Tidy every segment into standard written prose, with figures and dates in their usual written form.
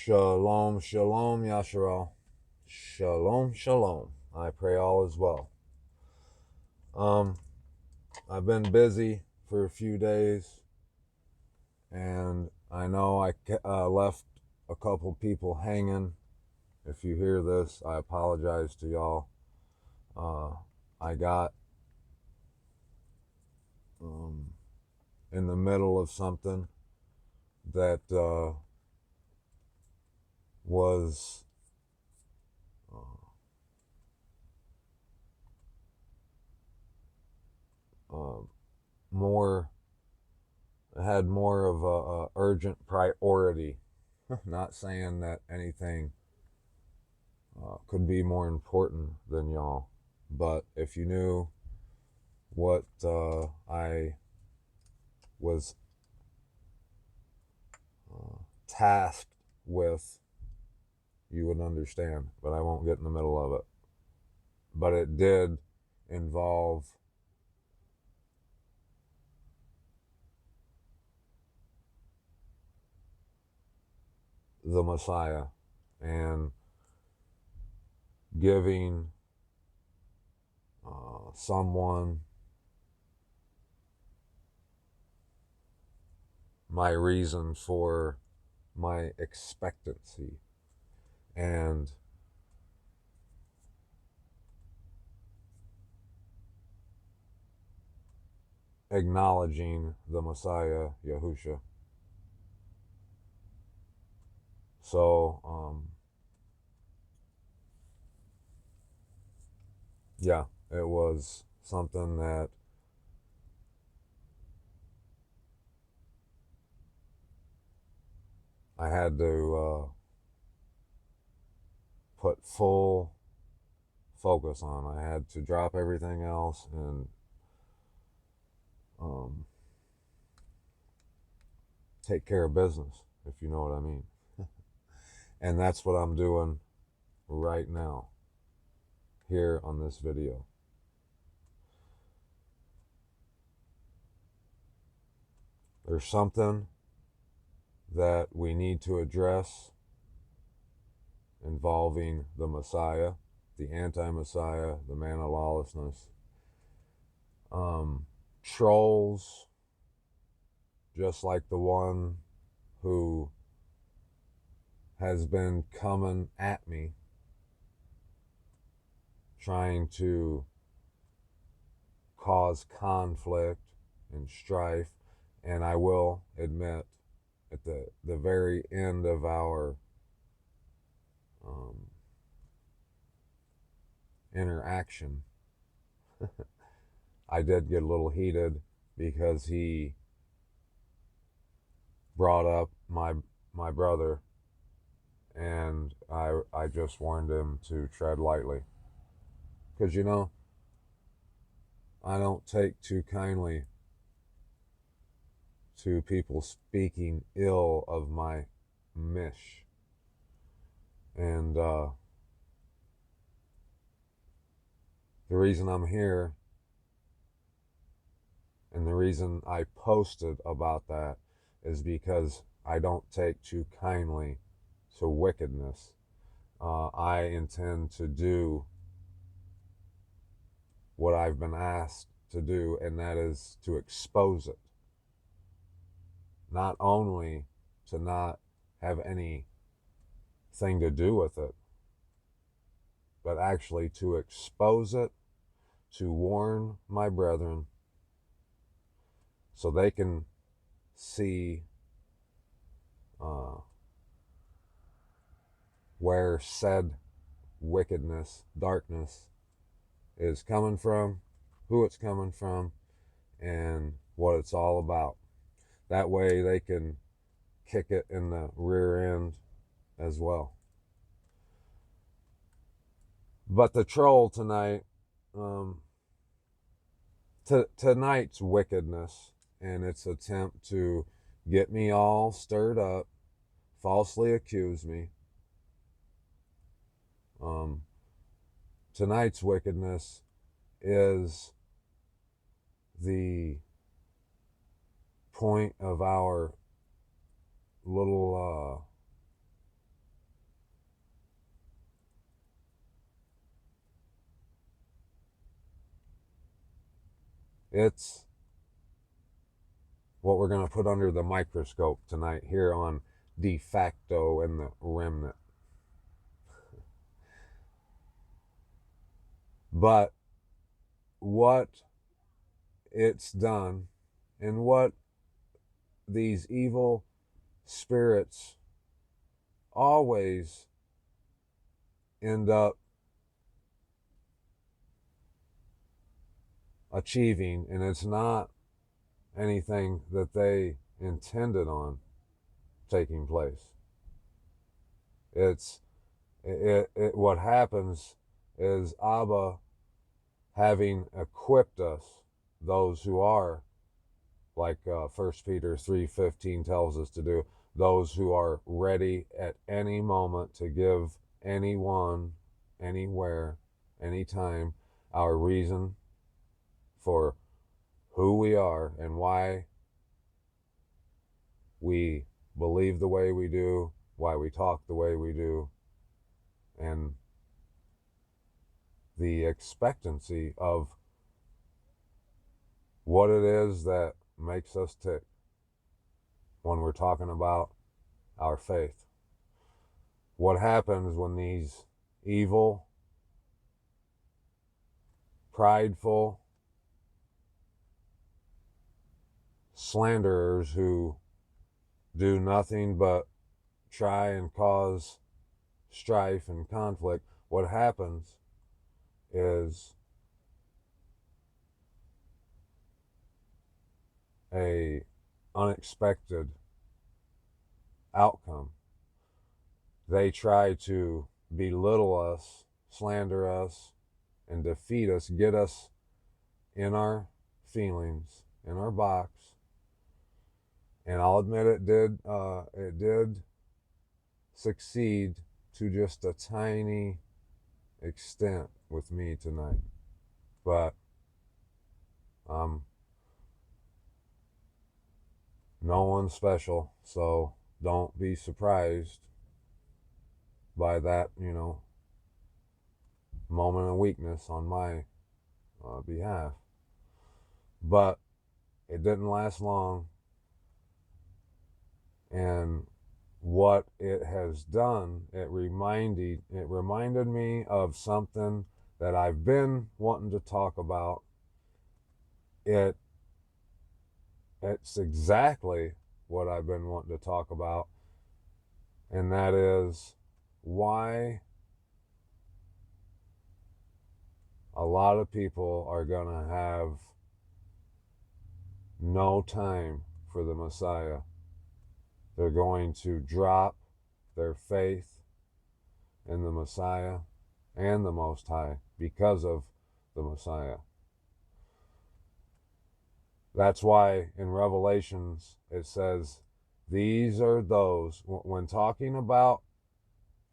Shalom, shalom, Yasharal. Shalom, shalom. I pray all is well. I've been busy for a few days, and I know I left a couple people hanging. If you hear this, I apologize to y'all. I got in the middle of something that was more had more of a urgent priority. Not saying that anything could be more important than y'all, but if you knew what I was tasked with, you would understand. But I won't get in the middle of it. But it did involve the Messiah and giving someone my reason for my expectancy and acknowledging the Messiah, yahusha. So, yeah, it was something that I had to put full focus on. I had to drop everything else and take care of business, if you know what I mean. And that's what I'm doing right now here on this video. There's something that we need to address involving the Messiah, the anti-Messiah, the man of lawlessness. Trolls, just like the one who has been coming at me, trying to cause conflict and strife. And I will admit, at the very end of our interaction, I did get a little heated because he brought up my brother, and I just warned him to tread lightly. Because, you know, I don't take too kindly to people speaking ill of my mish. And the reason I'm here and the reason I posted about that is because I don't take too kindly to wickedness. I intend to do what I've been asked to do, and that is to expose it. Not only to not have anything to do with it, but actually to expose it, to warn my brethren so they can see where said wickedness, darkness is coming from, who it's coming from, and what it's all about. That way they can kick it in the rear end as well. But the troll tonight, tonight's wickedness and its attempt to get me all stirred up, falsely accuse me. Tonight's wickedness is the point of our little It's what we're going to put under the microscope tonight here on de facto and the remnant. But what it's done and what these evil spirits always end up achieving, and it's not anything that they intended on taking place. What happens is Abba, having equipped us, those who are, like 1 Peter 3:15 tells us to do, those who are ready at any moment to give anyone, anywhere, anytime, our reason for who we are and why we believe the way we do, why we talk the way we do, and the expectancy of what it is that makes us tick when we're talking about our faith. What happens when these evil, prideful slanderers who do nothing but try and cause strife and conflict, what happens is a unexpected outcome. They try to belittle us, slander us, and defeat us, get us in our feelings, in our box. And I'll admit it did succeed to just a tiny extent with me tonight. But no one's special, so don't be surprised by that, moment of weakness on my behalf. But it didn't last long, and what it has done, it reminded me of something that I've been wanting to talk about. It's exactly what I've been wanting to talk about, and that is why a lot of people are going to have no time for the Messiah. They're going to drop their faith in the Messiah and the Most High because of the Messiah. That's why in Revelations it says, these are those, when talking about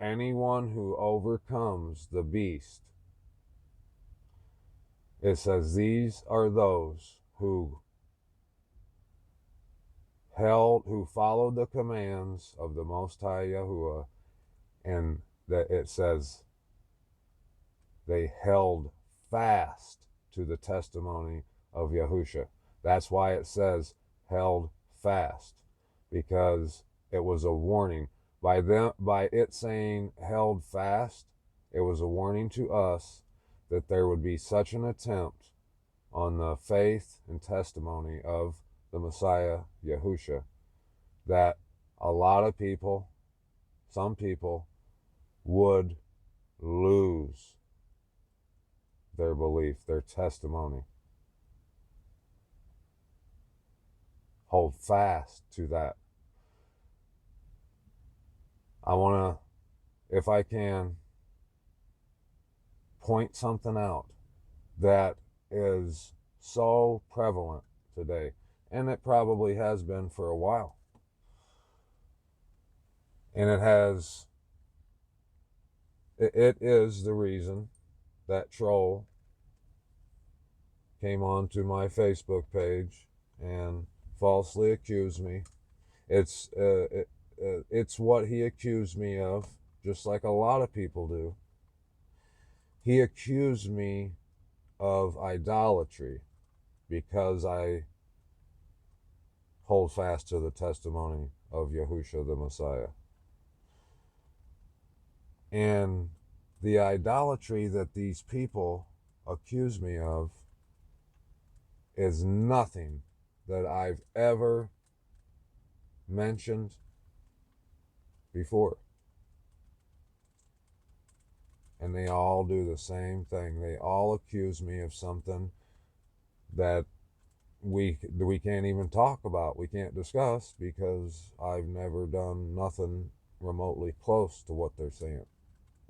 anyone who overcomes the beast, it says these are those who followed the commands of the Most High Yahuwah, and that it says they held fast to the testimony of Yahusha. That's why it says held fast, because it was a warning. By it saying held fast, it was a warning to us that there would be such an attempt on the faith and testimony of the Messiah, Yahusha, that a lot of people, some people, would lose their belief, their testimony. Hold fast to that. I want to, if I can, point something out that is so prevalent today, and it probably has been for a while. And it is the reason that troll came onto my Facebook page and falsely accused me. It's what he accused me of, just like a lot of people do. He accused me of idolatry because I hold fast to the testimony of Yahusha the Messiah. And the idolatry that these people accuse me of is nothing that I've ever mentioned before. And they all do the same thing. They all accuse me of something that we can't even talk about, we can't discuss, because I've never done nothing remotely close to what they're saying.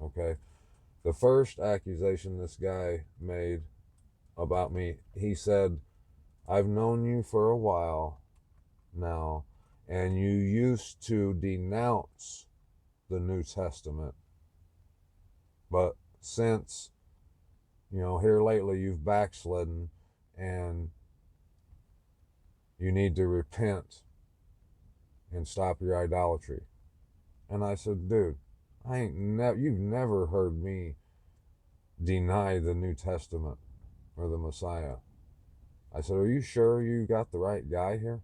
Okay? The first accusation this guy made about me, he said, I've known you for a while now, and you used to denounce the New Testament. But since, here lately you've backslidden and you need to repent and stop your idolatry. And I said, dude, you've never heard me deny the New Testament or the Messiah. I said, are you sure you got the right guy here?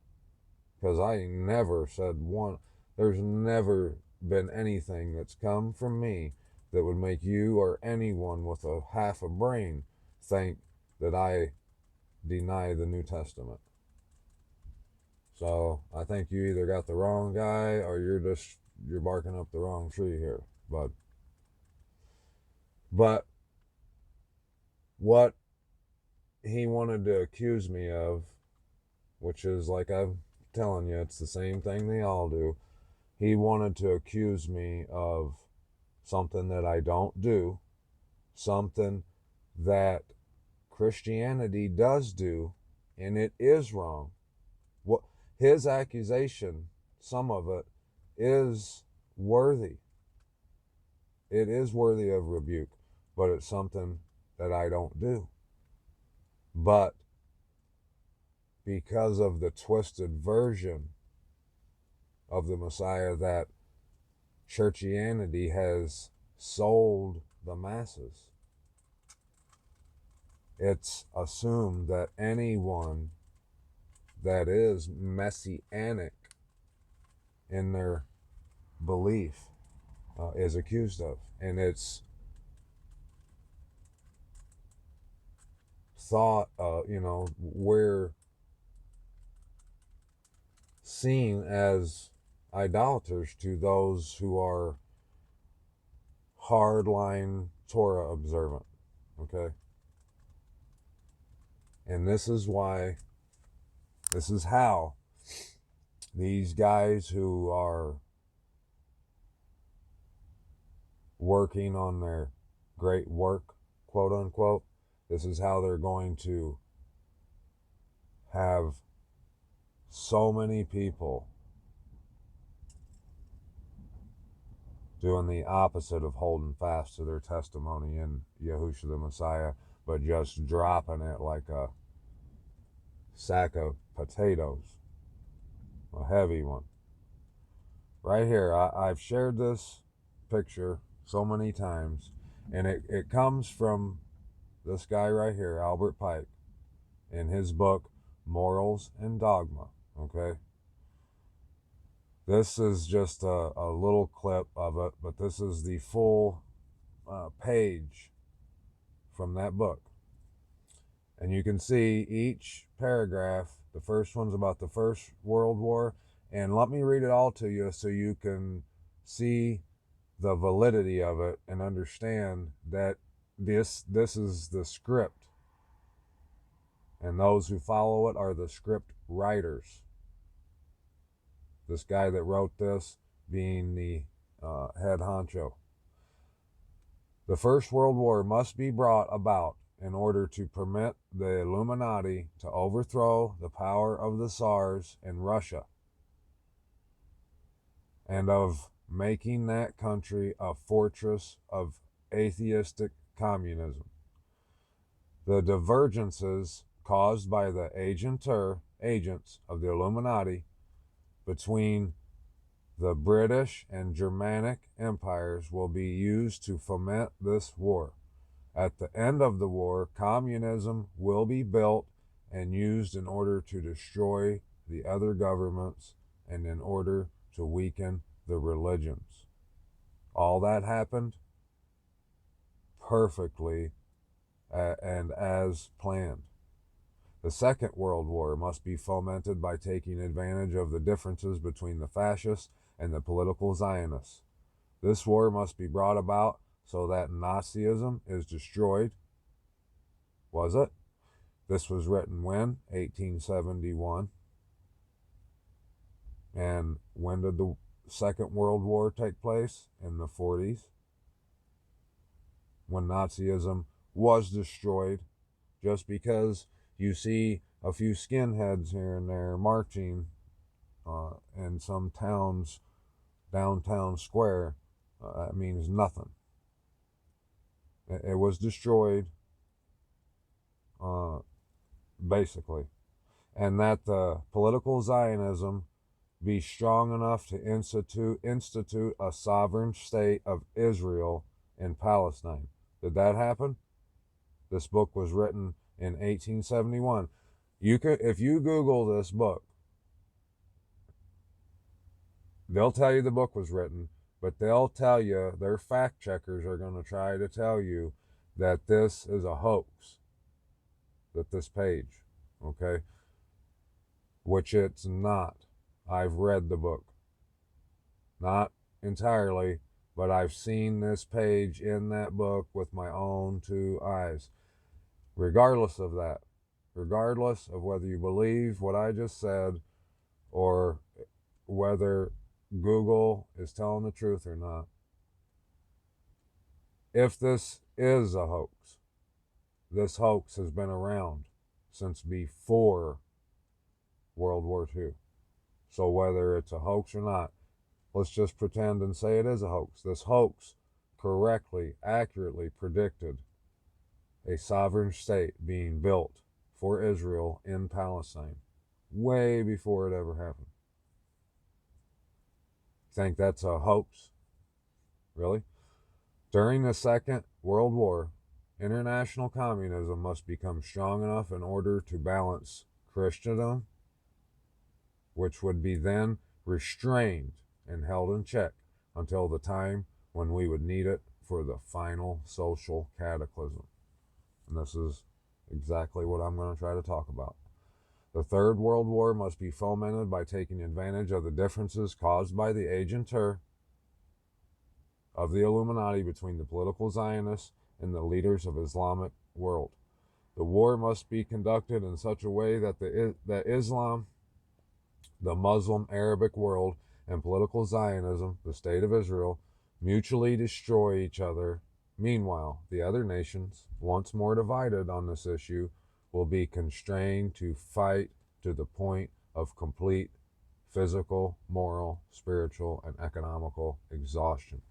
Because I ain't never said one. There's never been anything that's come from me that would make you or anyone with a half a brain think that I deny the New Testament. So I think you either got the wrong guy or you're barking up the wrong tree here, bud. But what he wanted to accuse me of, which is, like I'm telling you, it's the same thing they all do. He wanted to accuse me of something that I don't do, something that Christianity does do, and it is wrong. What his accusation, some of it, is worthy. It is worthy of rebuke, but it's something that I don't do. But because of the twisted version of the Messiah that churchianity has sold the masses, it's assumed that anyone that is messianic in their belief is accused of. And it's thought, we're seen as idolaters to those who are hardline Torah observant. Okay? And this is how these guys who are working on their great work, quote unquote, this is how they're going to have so many people doing the opposite of holding fast to their testimony in Yahusha the Messiah, but just dropping it like a sack of potatoes, a heavy one. Right here, I've shared this picture so many times, and it comes from this guy right here, Albert Pike, in his book Morals and Dogma. Okay, this is just a little clip of it, but this is the full page from that book. And you can see each paragraph. The first one's about the First World War, and let me read it all to you so you can see the validity of it and understand that this is the script, and those who follow it are the script writers. This guy that wrote this being the head honcho. The First World War must be brought about in order to permit the Illuminati to overthrow the power of the Tsars in Russia, and of making that country a fortress of atheistic communism. The divergences caused by the agents of the Illuminati between the British and Germanic empires will be used to foment this war. At the end of the war, communism will be built and used in order to destroy the other governments and in order to weaken the religions. All that happened perfectly and as planned. The Second World War must be fomented by taking advantage of the differences between the fascists and the political Zionists. This war must be brought about so that Nazism is destroyed. Was it? This was written when? 1871. And when did the Second World War take place? In the 40s. When Nazism was destroyed. Just because you see a few skinheads here and there marching in some town's downtown square, that means nothing. It was destroyed, basically. And that the political Zionism be strong enough to institute a sovereign state of Israel in Palestine. Did that happen? This book was written in 1871. If you Google this book, they'll tell you the book was written, but they'll tell you, their fact checkers are going to try to tell you that this is a hoax, that this page, okay? Which it's not. I've read the book. Not entirely, but I've seen this page in that book with my own two eyes. Regardless of that, regardless of whether you believe what I just said or whether Google is telling the truth or not, if this is a hoax, this hoax has been around since before World War II. So whether it's a hoax or not, let's just pretend and say it is a hoax. This hoax correctly, accurately predicted a sovereign state being built for Israel in Palestine way before it ever happened. Think that's a hoax? Really? During the Second World War, international communism must become strong enough in order to balance Christendom, which would be then restrained and held in check until the time when we would need it for the final social cataclysm. And this is exactly what I'm going to try to talk about. The Third World War must be fomented by taking advantage of the differences caused by the agenter of the Illuminati between the political Zionists and the leaders of Islamic world. The war must be conducted in such a way that that Islam, the Muslim Arabic world, and political Zionism, the state of Israel, mutually destroy each other. Meanwhile, the other nations, once more divided on this issue, will be constrained to fight to the point of complete physical, moral, spiritual, and economical exhaustion.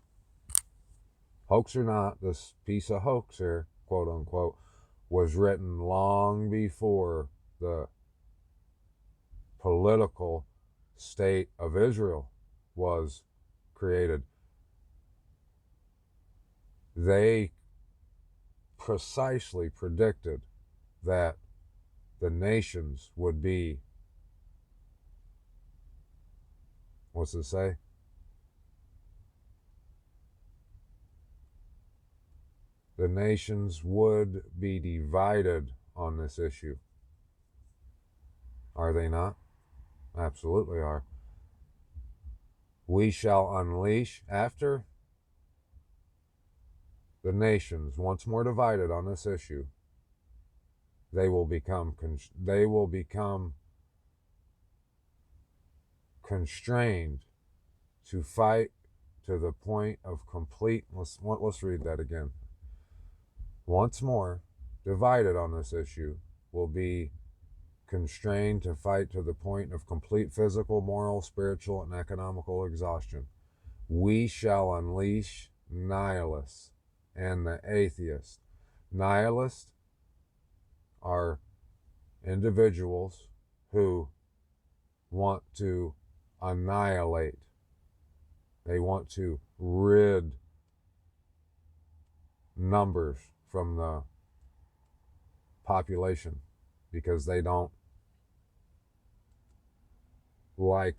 Hoax or not, this piece of hoax here, quote unquote, was written long before the political state of Israel was created. They precisely predicted that the nations would be, what's it say? The nations would be divided on this issue. Are they not? Absolutely are. We shall unleash, after the nations once more divided on this issue, they will become constrained to fight to the point of complete. Let's read that again. Once more divided on this issue, will be constrained to fight to the point of complete physical, moral, spiritual, and economical exhaustion. We shall unleash nihilists and the atheists. Nihilists are individuals who want to annihilate. They want to rid numbers from the population. because they don't like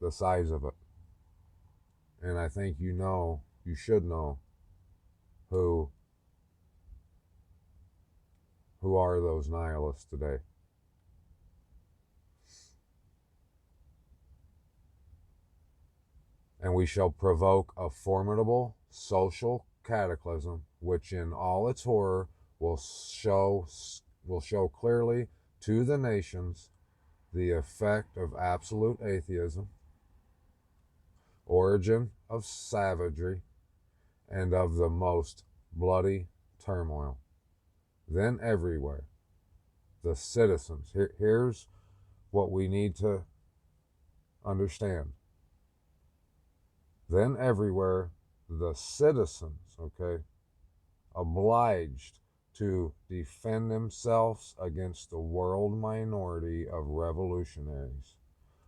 the size of it. And I think you should know who are those nihilists today. And we shall provoke a formidable social cataclysm, which in all its horror will show clearly to the nations the effect of absolute atheism, origin of savagery, and of the most bloody turmoil. Then everywhere, the citizens, here's what we need to understand. Then everywhere, the citizens, okay, obliged to defend themselves against the world minority of revolutionaries,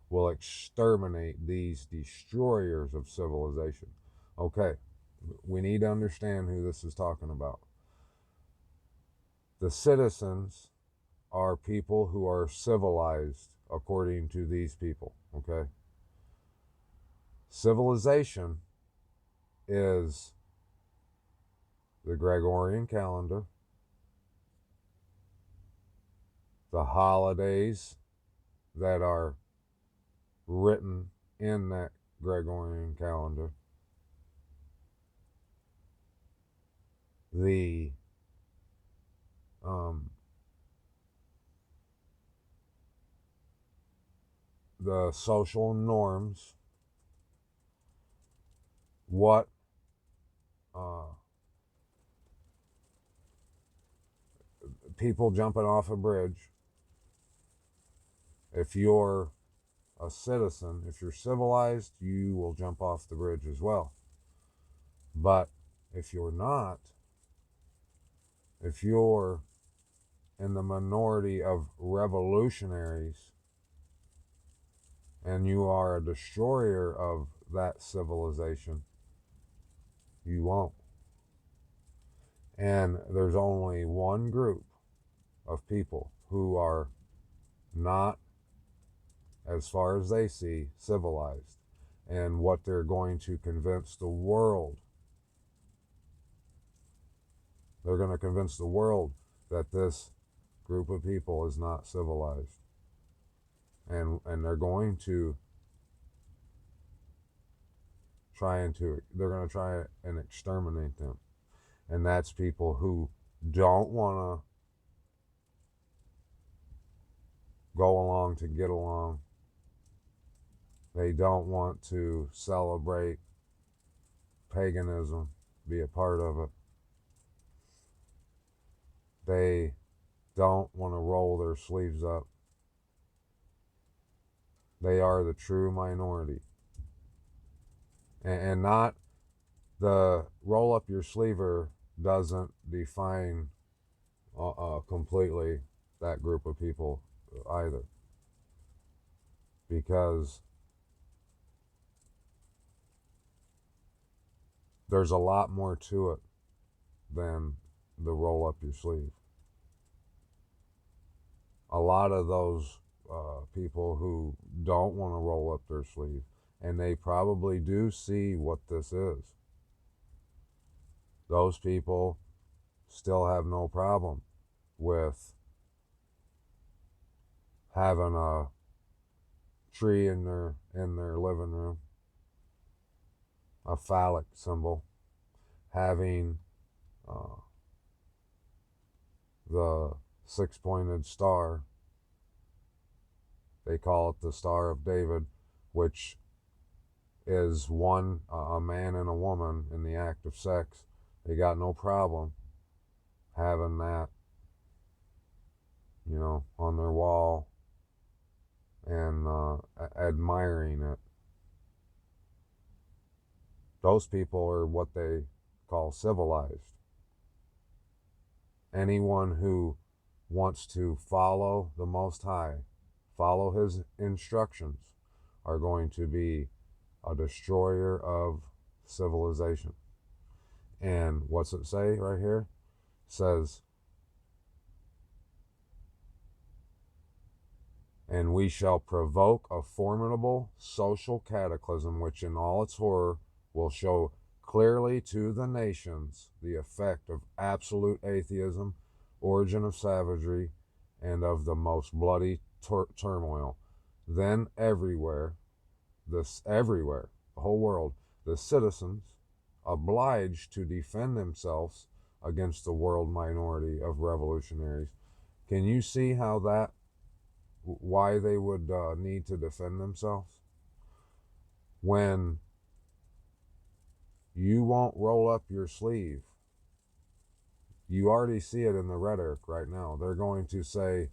will exterminate these destroyers of civilization. Okay, we need to understand who this is talking about. The citizens are people who are civilized according to these people, okay? Civilization is the Gregorian calendar, the holidays that are written in that Gregorian calendar, the social norms, what people jumping off a bridge. If you're a citizen, if you're civilized, you will jump off the bridge as well. But if you're not, if you're in the minority of revolutionaries and you are a destroyer of that civilization, you won't. And there's only one group of people who are not, as far as they see, civilized, and what they're going to convince the world. They're going to convince the world that this group of people is not civilized. And they're going to they're going to try and exterminate them. And that's people who don't want to go along to get along. They don't want to celebrate paganism, be a part of it. They don't want to roll their sleeves up. They are the true minority. And not the roll up your sleever doesn't define completely that group of people either. Because there's a lot more to it than the roll up your sleeve. A lot of those people who don't want to roll up their sleeve, and they probably do see what this is, those people still have no problem with having a tree in their living room, a phallic symbol, having the six-pointed star. They call it the Star of David, which is a man and a woman in the act of sex. They got no problem having that, on their wall and admiring it. Those people are what they call civilized. Anyone who wants to follow the Most High, follow his instructions, are going to be a destroyer of civilization. And what's it say right here? It says, And we shall provoke a formidable social cataclysm, which in all its horror will show clearly to the nations the effect of absolute atheism, origin of savagery, and of the most bloody turmoil. Then everywhere, the whole world, the citizens obliged to defend themselves against the world minority of revolutionaries. Can you see how that, why they would need to defend themselves? When you won't roll up your sleeve, you already see it in the rhetoric right now. They're going to say,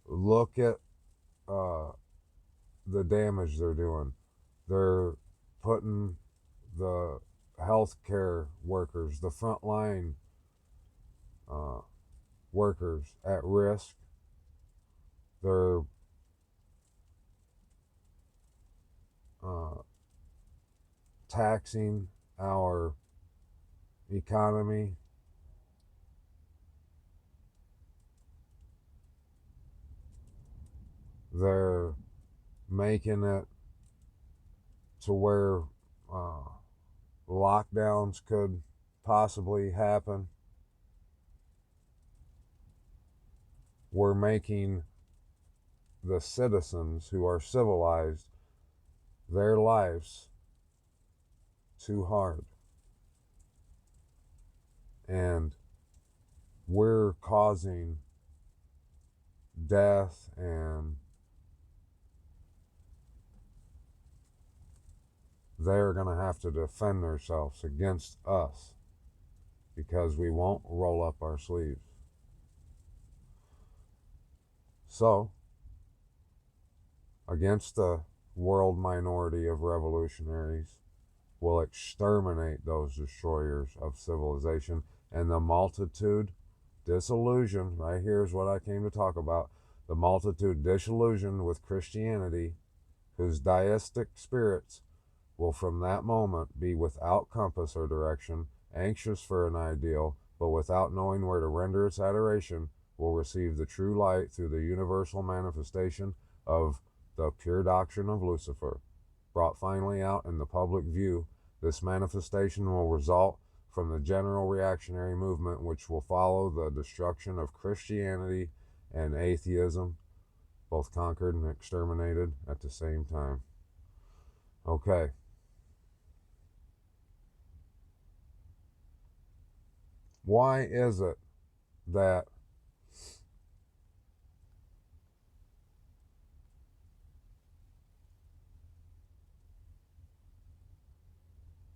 look at the damage they're doing. They're putting the healthcare workers, the frontline workers at risk. They're taxing our economy. They're making it to where lockdowns could possibly happen. We're making the citizens who are civilized, their lives too hard. And we're causing death, and they're going to have to defend themselves against us because we won't roll up our sleeves. So, against the world minority of revolutionaries, will exterminate those destroyers of civilization, and the multitude disillusioned. Right here is what I came to talk about. The multitude disillusioned with Christianity, whose deistic spirits will from that moment be without compass or direction, anxious for an ideal, but without knowing where to render its adoration, will receive the true light through the universal manifestation of the pure doctrine of Lucifer. Brought finally out in the public view, this manifestation will result from the general reactionary movement which will follow the destruction of Christianity and atheism, both conquered and exterminated at the same time. Okay. Why is it that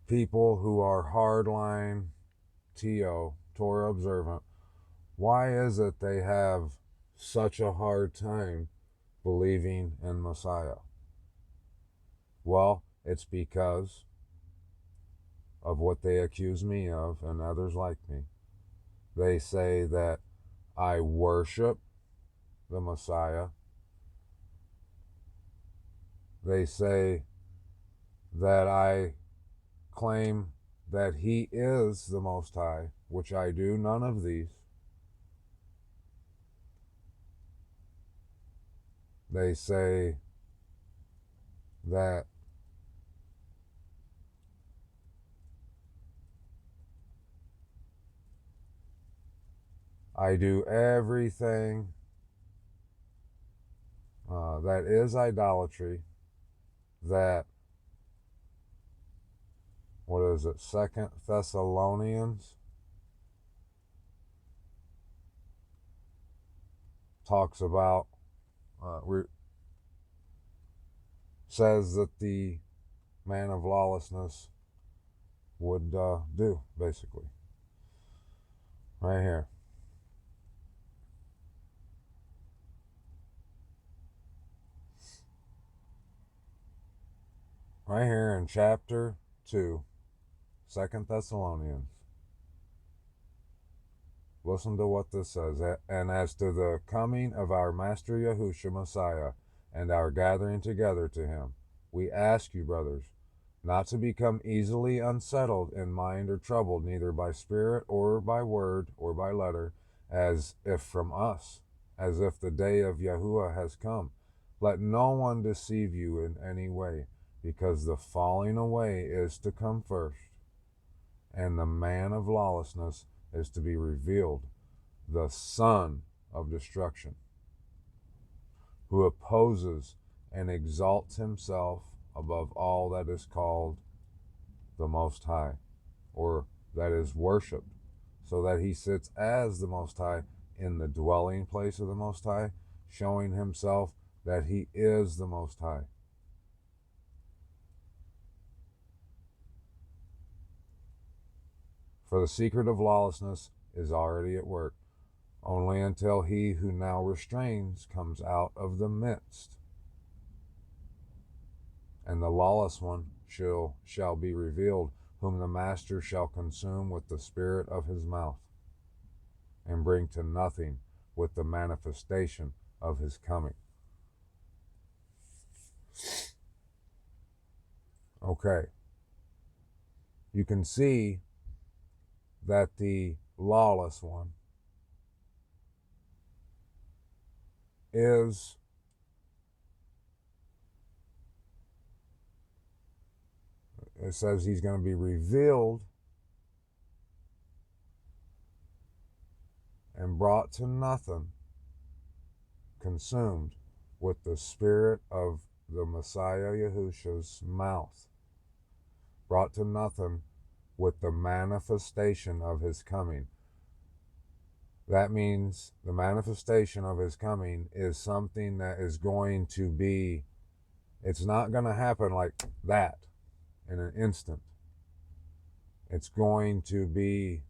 people who are hardline Torah observant, why is it they have such a hard time believing in Messiah? Well, it's because of what they accuse me of and others like me. They say that I worship the Messiah. They say that I claim that he is the Most High, which I do none of these. They say that I do everything that is idolatry, that, what is it, 2 Thessalonians talks about, says that the man of lawlessness would do, basically. Right here. Right here in chapter 2, 2 Thessalonians. Listen to what this says. And as to the coming of our Master Yahusha Messiah and our gathering together to him, we ask you, brothers, not to become easily unsettled in mind or troubled, neither by spirit or by word or by letter, as if from us, as if the day of Yahuwah has come. Let no one deceive you in any way, because the falling away is to come first, and the man of lawlessness is to be revealed, the son of destruction, who opposes and exalts himself above all that is called the Most High, or that is worshipped, so that he sits as the Most High in the dwelling place of the Most High, showing himself that he is the Most High. For the secret of lawlessness is already at work, only until he who now restrains comes out of the midst. And the lawless one shall be revealed, whom the master shall consume with the spirit of his mouth, and bring to nothing with the manifestation of his coming. Okay. You can see that the lawless one is it says he's going to be revealed and brought to nothing, consumed with the spirit of the Messiah Yahusha's mouth, brought to nothing with the manifestation of his coming. That means the manifestation of his coming is something that is going to be, it's not going to happen like that in an instant. It's going to be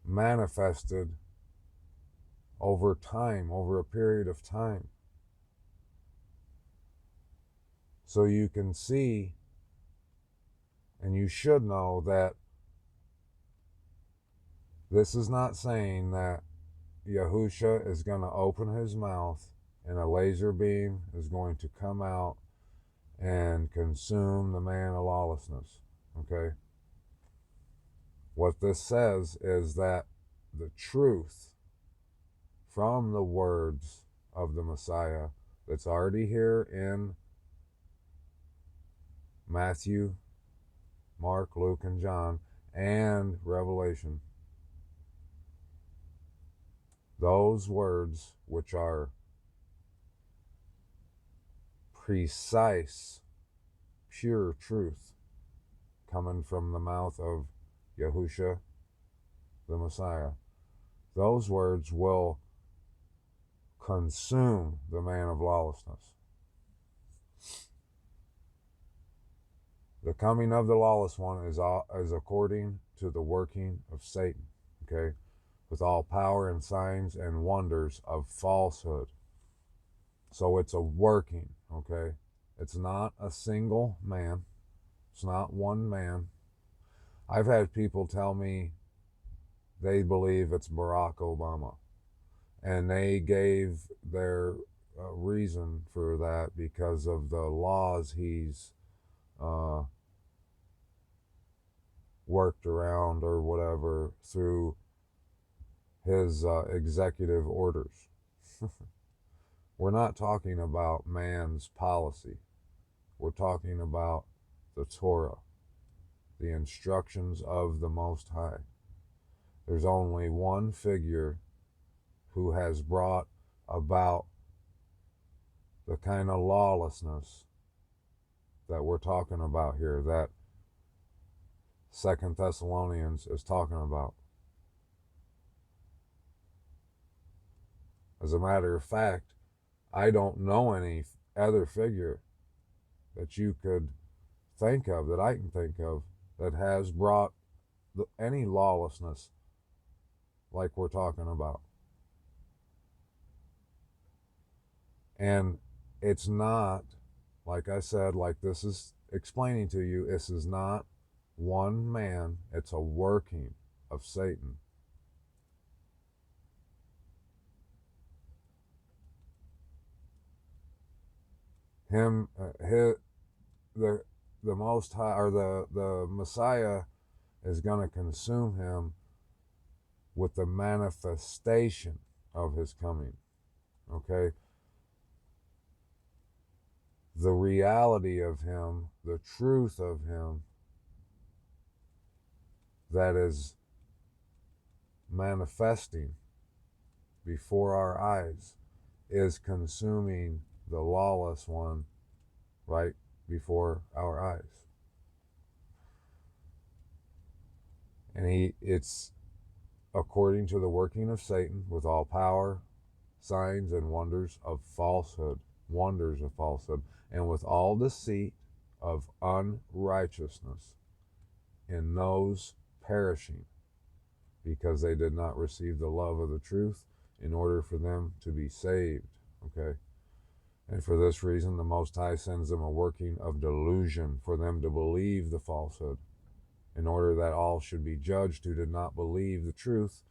manifested over time, over a period of time. So you can see, and you should know, that this is not saying that Yahusha is going to open his mouth and a laser beam is going to come out and consume the man of lawlessness. Okay? What this says is that the truth from the words of the Messiah that's already here in Matthew, Mark, Luke, and John, and Revelation, those words which are precise, pure truth coming from the mouth of Yahusha, the Messiah, those words will consume the man of lawlessness. The coming of the lawless one is according to the working of Satan, okay, with all power and signs and wonders of falsehood. So it's a working, okay? It's not a single man. It's not one man. I've had people tell me they believe it's Barack Obama, and they gave their reason for that because of the laws he's worked around or whatever through his executive orders. We're not talking about man's policy. We're talking about the Torah, the instructions of the Most High. There's only one figure who has brought about the kind of lawlessness that we're talking about here, that 2 Thessalonians is talking about. As a matter of fact, I don't know any other figure that you could think of, that I can think of, that has brought any lawlessness like we're talking about. And it's not, like I said, like this is explaining to you, this is not one man, it's a working of Satan. The Most High, or the Messiah, is going to consume him with the manifestation of his coming. Okay? The reality of him, the truth of him that is manifesting before our eyes is consuming the lawless one right before our eyes. And it's according to the working of Satan with all power, signs, and wonders of falsehood, and with all deceit of unrighteousness in those perishing, because they did not receive the love of the truth in order for them to be saved. Okay? And for this reason, the Most High sends them a working of delusion for them to believe the falsehood, in order that all should be judged who did not believe the truth,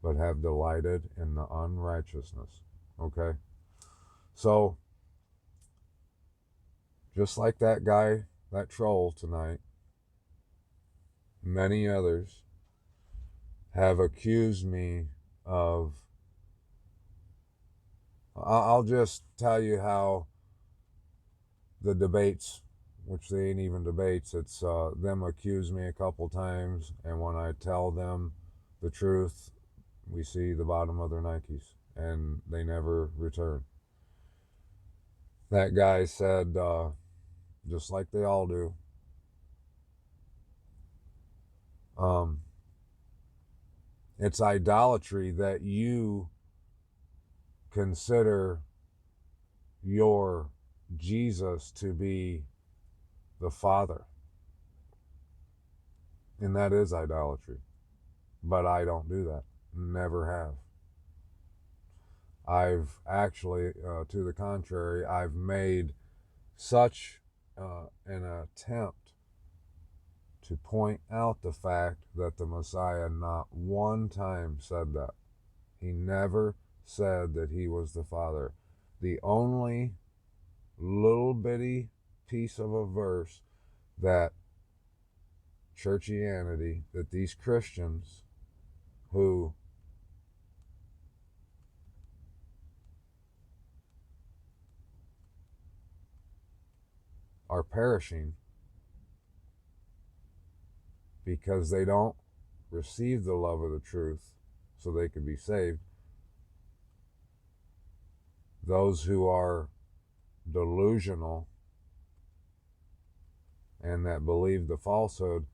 but have delighted in the unrighteousness. Okay? So, just like that guy, that troll tonight, many others have accused me of. I'll just tell you how the debates, which they ain't even debates, it's them accuse me a couple times, and when I tell them the truth, we see the bottom of their Nikes, and they never return. That guy said, just like they all do, it's idolatry that you consider your Jesus to be the Father. And that is idolatry. But I don't do that. Never have. I've actually, to the contrary, I've made such an attempt to point out the fact that the Messiah not one time said that. He never said that he was the Father. The only little bitty piece of a verse that churchianity, that these Christians who are perishing because they don't receive the love of the truth so they could be saved, those who are delusional and that believe the falsehood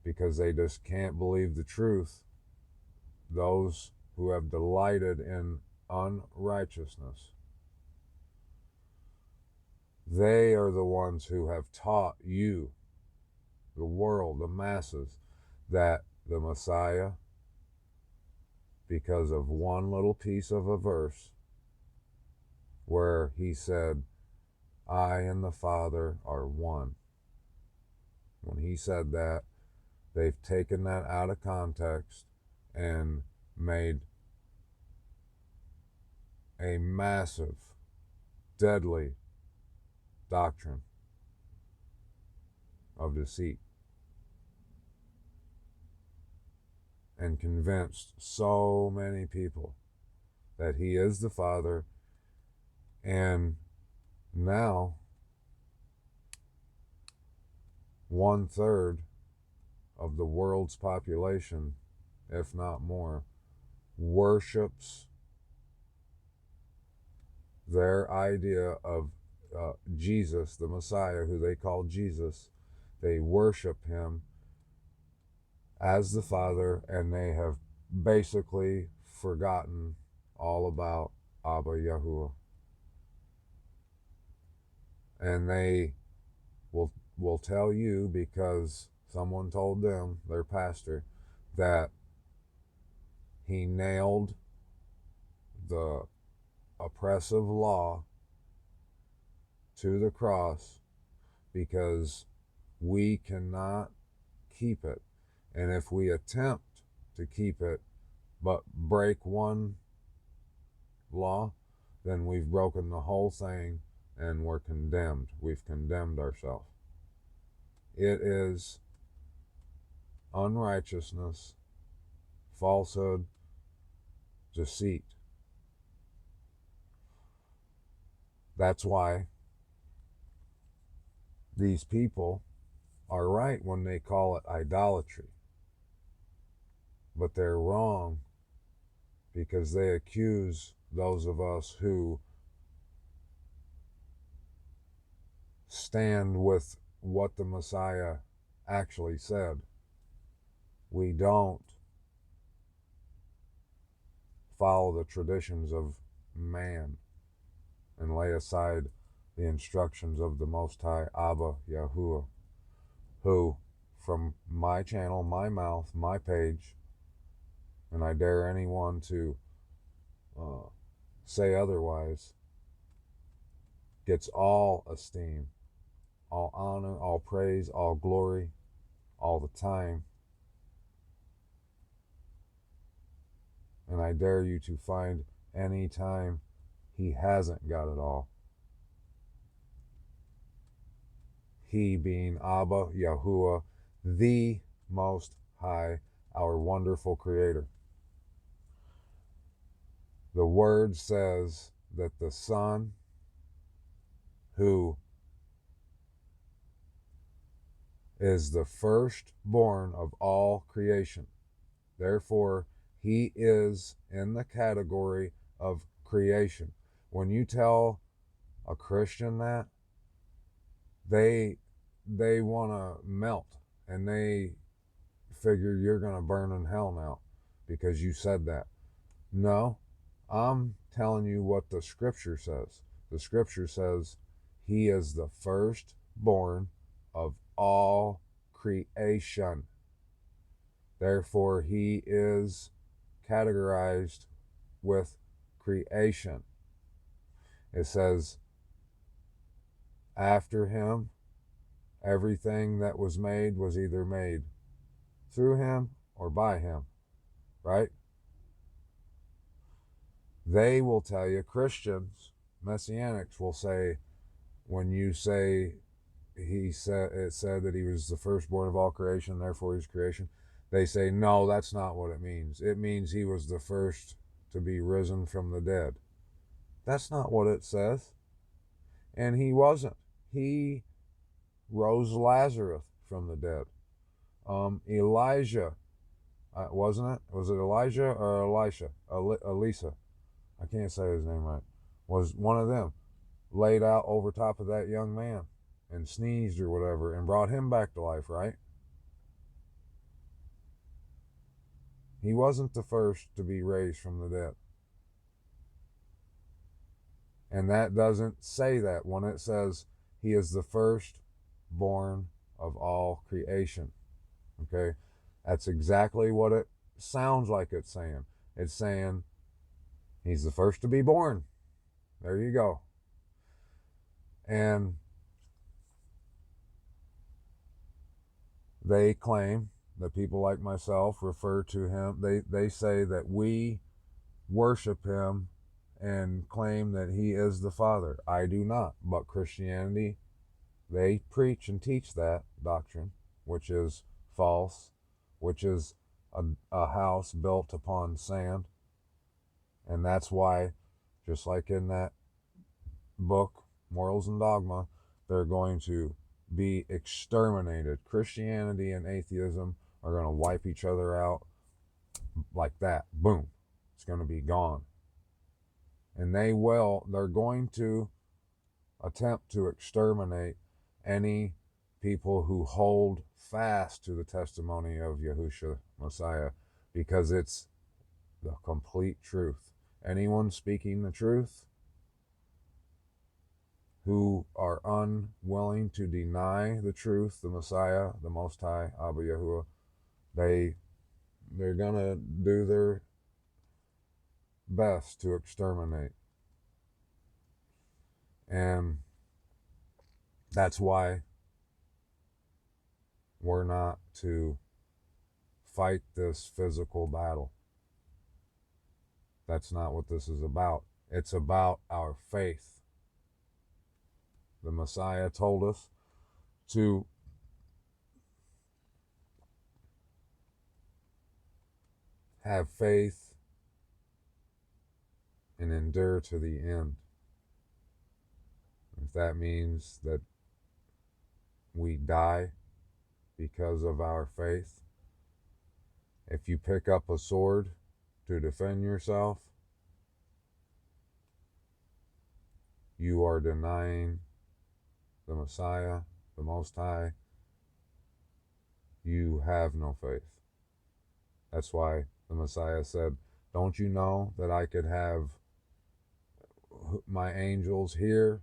because they just can't believe the truth, those who have delighted in unrighteousness, they are the ones who have taught you, the world, the masses, that the Messiah, because of one little piece of a verse where he said, I and the Father are one. When he said that, they've taken that out of context and made a massive, deadly doctrine of deceit and convinced so many people that he is the Father. And now 1/3 of the world's population, if not more, worships their idea of Jesus, the Messiah, who they call Jesus. They worship him as the Father, and they have basically forgotten all about Abba Yahuwah. And they will tell you, because someone told them, their pastor, that he nailed the oppressive law to the cross because we cannot keep it. And if we attempt to keep it but break one law, then we've broken the whole thing and we're condemned. We've condemned ourselves. It is unrighteousness falsehood, deceit. That's why these people are right when they call it idolatry. But they're wrong because they accuse those of us who stand with what the Messiah actually said. We don't follow the traditions of man and lay aside the instructions of the Most High Abba Yahuwah, who, from my channel, my mouth, my page, and I dare anyone to say otherwise, gets all esteem, all honor, all praise, all glory, all the time. And I dare you to find any time he hasn't got it all. He being Abba Yahuwah, the Most High, our wonderful Creator. The Word says that the Son, who is the firstborn of all creation, therefore he is in the category of creation. When you tell a Christian that, they want to melt, and they figure you're going to burn in hell now because you said that. No, I'm telling you what the Scripture says. The Scripture says he is the firstborn of all creation. Therefore, he is categorized with creation. It says, after him, everything that was made was either made through him or by him, right? They will tell you, Christians, Messianics will say, when you say it said that he was the firstborn of all creation, therefore he's creation, they say, no, that's not what it means. It means he was the first to be risen from the dead. That's not what it says. And he wasn't. He rose Lazarus from the dead. Elijah, wasn't it? Was it Elijah or Elisha? Elisa, I can't say his name right. Was one of them laid out over top of that young man and sneezed or whatever and brought him back to life, right? He wasn't the first to be raised from the dead. And that doesn't say that when it says he is the firstborn of all creation. Okay? That's exactly what it sounds like it's saying. It's saying he's the first to be born. There you go. And they claim that people like myself refer to him, they say that we worship him and claim that he is the Father. I do not, but Christianity, they preach and teach that doctrine, which is false, which is a house built upon sand. And that's why, just like in that book, Morals and Dogma, they're going to be exterminated. Christianity and atheism are going to wipe each other out like that. Boom. It's going to be gone. And they're going to attempt to exterminate any people who hold fast to the testimony of Yahusha, Messiah, because it's the complete truth. Anyone speaking the truth who are unwilling to deny the truth, the Messiah, the Most High, Abba Yahuwah, they're going to do their best to exterminate. And that's why we're not to fight this physical battle. That's not what this is about. It's about our faith. The Messiah told us to have faith and endure to the end. If that means that we die because of our faith, if you pick up a sword to defend yourself, you are denying the Messiah, the Most High. You have no faith. That's why the Messiah said, don't you know that I could have my angels here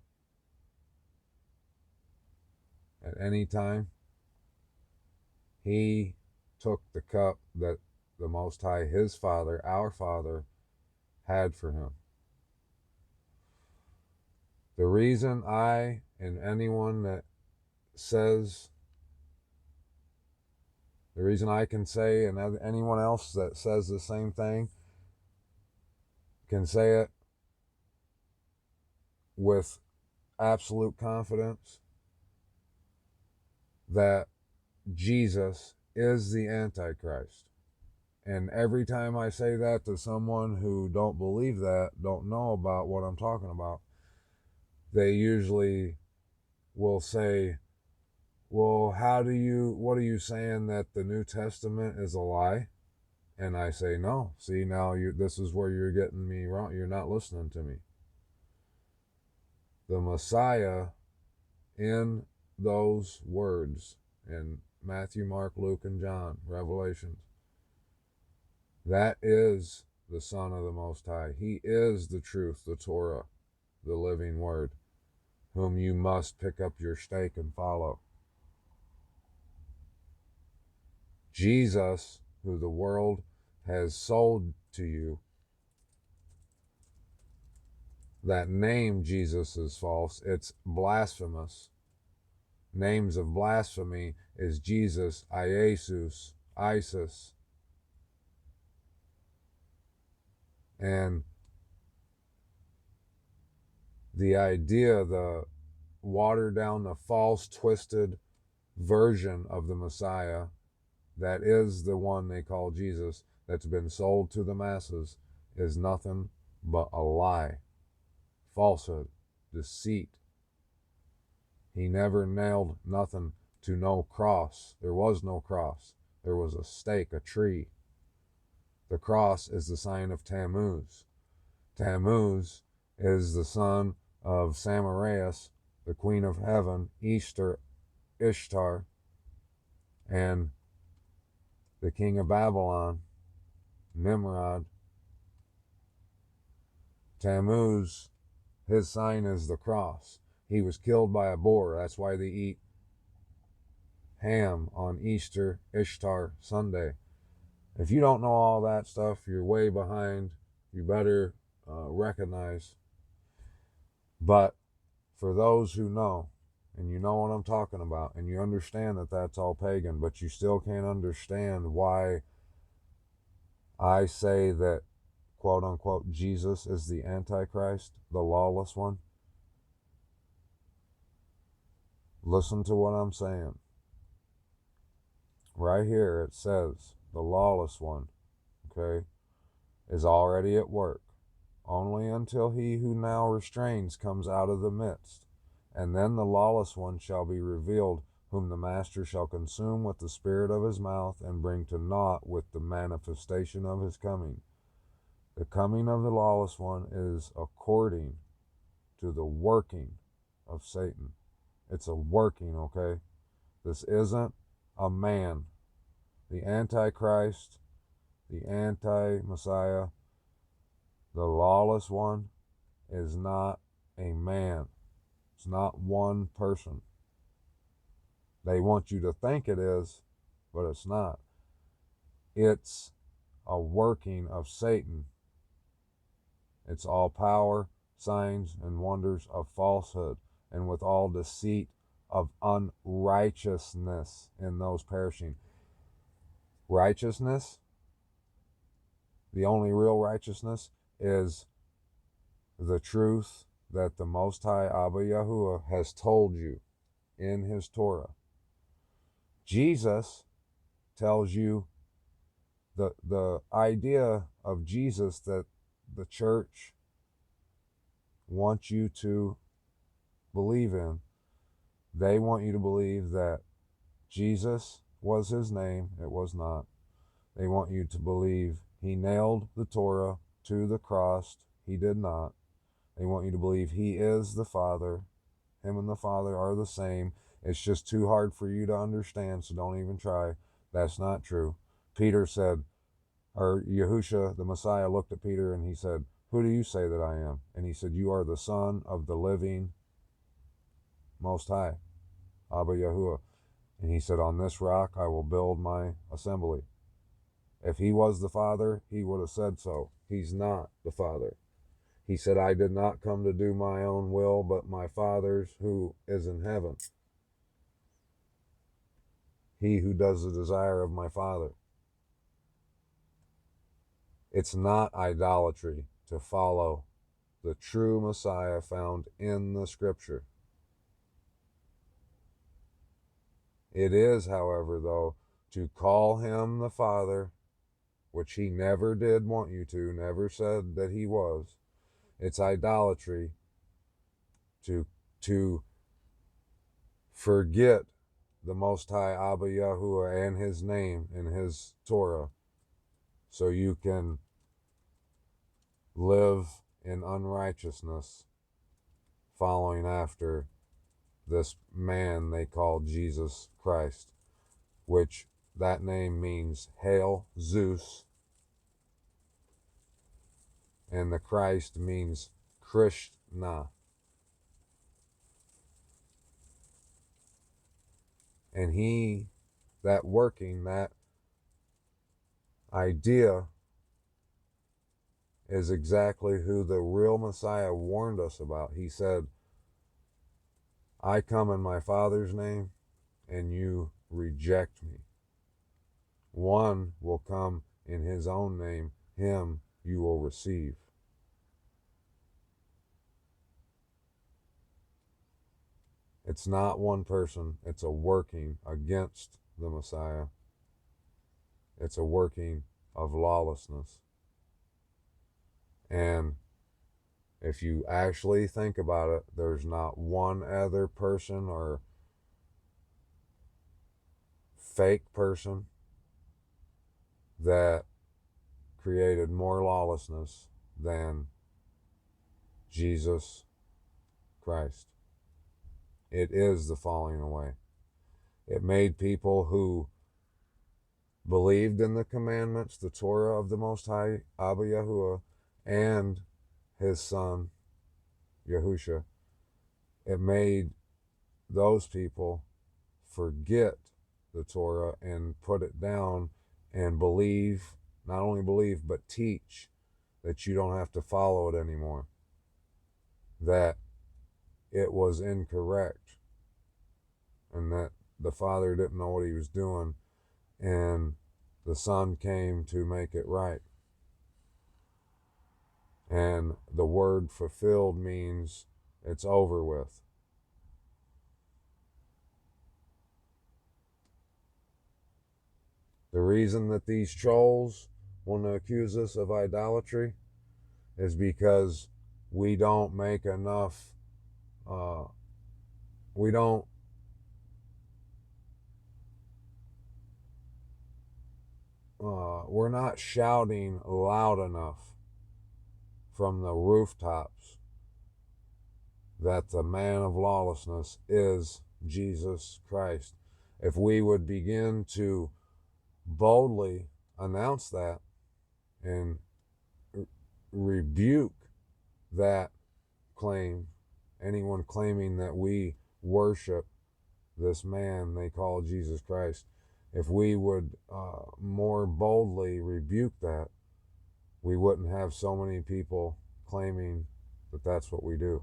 at any time? He took the cup that the Most High, his Father, our Father, had for him. The reason I and anyone that says, the reason I can say, and anyone else that says the same thing can say it with absolute confidence, that Jesus is the Antichrist. And every time I say that to someone who don't believe that, don't know about what I'm talking about, they usually will say, well, what are you saying, that the New Testament is a lie? And I say, no. See, now this is where you're getting me wrong. You're not listening to me. The Messiah, in those words, in Matthew, Mark, Luke, and John, Revelations, that is the Son of the Most High. He is the truth, the Torah, the living Word, whom you must pick up your stake and follow. Jesus, who the world has sold to you, that name Jesus is false. It's blasphemous. Names of blasphemy is Jesus, Iesus, Isis. And the idea, the watered down, the false, twisted version of the Messiah, that is the one they call Jesus, that's been sold to the masses, is nothing but a lie, falsehood, deceit. He never nailed nothing to no cross. There was no cross. There was a stake, a tree. The cross is the sign of Tammuz. Tammuz is the son of Samaras, the queen of heaven, Ishtar, and the king of Babylon, Nimrod. Tammuz, his sign is the cross. He was killed by a boar. That's why they eat ham on Easter, Ishtar Sunday. If you don't know all that stuff, you're way behind. You better recognize. But for those who know, and you know what I'm talking about, and you understand that that's all pagan, but you still can't understand why I say that, quote unquote, Jesus is the Antichrist, the lawless one. Listen to what I'm saying. Right here it says the lawless one, okay, is already at work, only until he who now restrains comes out of the midst. And then the lawless one shall be revealed, whom the master shall consume with the spirit of his mouth and bring to naught with the manifestation of his coming. The coming of the lawless one is according to the working of Satan. It's a working, okay? This isn't a man. The Antichrist, the anti-Messiah, the lawless one is not a man. It's not one person. They want you to think it is, but it's not. It's a working of Satan. It's all power, signs, and wonders of falsehood, and with all deceit of unrighteousness in those perishing. Righteousness, the only real righteousness, is the truth that the Most High Abba Yahuwah has told you in his Torah. Jesus tells you The idea of Jesus that the church wants you to believe in, they want you to believe that Jesus was his name. It was not. They want you to believe he nailed the Torah to the cross. He did not. They want you to believe he is the Father. Him and the Father are the same. It's just too hard for you to understand, so don't even try. That's not true. Peter said, or Yahusha, the Messiah, looked at Peter and he said, "Who do you say that I am?" And he said, "You are the Son of the living Most High, Abba Yahuwah." And he said, "On this rock I will build my assembly." If he was the Father, he would have said so. He's not the Father. He said, "I did not come to do my own will, but my Father's who is in heaven. He who does the desire of my Father." It's not idolatry to follow the true Messiah found in the Scripture. It is, however, though, to call him the Father, which he never did want you to, never said that he was. It's idolatry to forget the Most High Abba Yahuwah and his name in his Torah, so you can live in unrighteousness, following after this man they call Jesus Christ, which that name means Hail Zeus, and the Christ means Krishna. And he, that working, that idea is exactly who the real Messiah warned us about. He said, "I come in my Father's name, and you reject me. One will come in his own name, him you will receive." It's not one person, it's a working against the Messiah. It's a working of lawlessness. And if you actually think about it, there's not one other person or fake person that created more lawlessness than Jesus Christ. It is the falling away. It made people who believed in the commandments, the Torah of the Most High, Abba Yahuwah, and his son, Yahusha. It made those people forget the Torah and put it down and believe, not only believe, but teach that you don't have to follow it anymore, that it was incorrect, and that the Father didn't know what he was doing, and the Son came to make it right. And the word fulfilled means it's over with. The reason that these trolls want to accuse us of idolatry is because we don't make enough, we're not shouting loud enough from the rooftops that the man of lawlessness is Jesus Christ. If we would begin to boldly announce that and rebuke that claim, anyone claiming that we worship this man they call Jesus Christ, if we would more boldly rebuke that, we wouldn't have so many people claiming that that's what we do.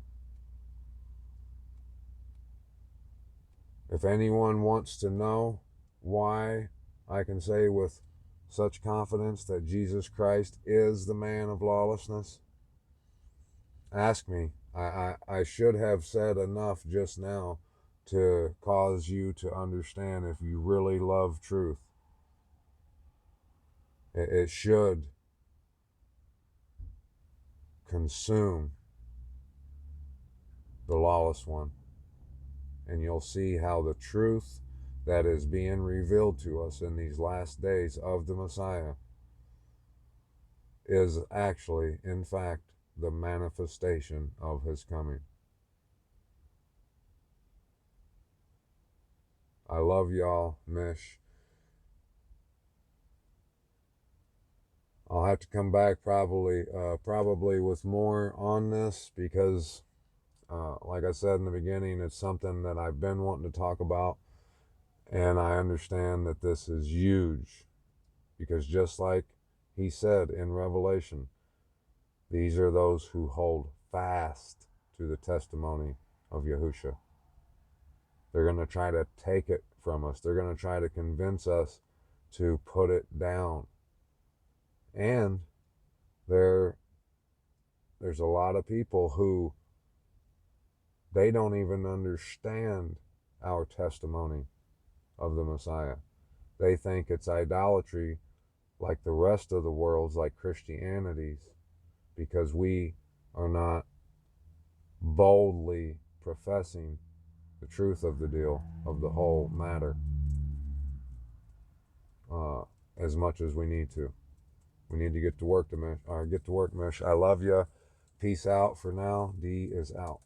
If anyone wants to know why I can say with such confidence that Jesus Christ is the man of lawlessness, ask me. I should have said enough just now to cause you to understand if you really love truth. It should consume the lawless one. And you'll see how the truth that is being revealed to us in these last days of the Messiah is actually, in fact, the manifestation of his coming. I love y'all, Mish. I'll have to come back probably with more on this because, like I said in the beginning, it's something that I've been wanting to talk about, and I understand that this is huge because just like he said in Revelation, these are those who hold fast to the testimony of Yahusha. They're going to try to take it from us. They're going to try to convince us to put it down. And there's a lot of people who they don't even understand our testimony of the Messiah. They think it's idolatry like the rest of the world's, like Christianity's, because we are not boldly professing the truth of the deal, of the whole matter, as much as we need to. We need to get to work, Mish. I love you. Peace out for now. D is out.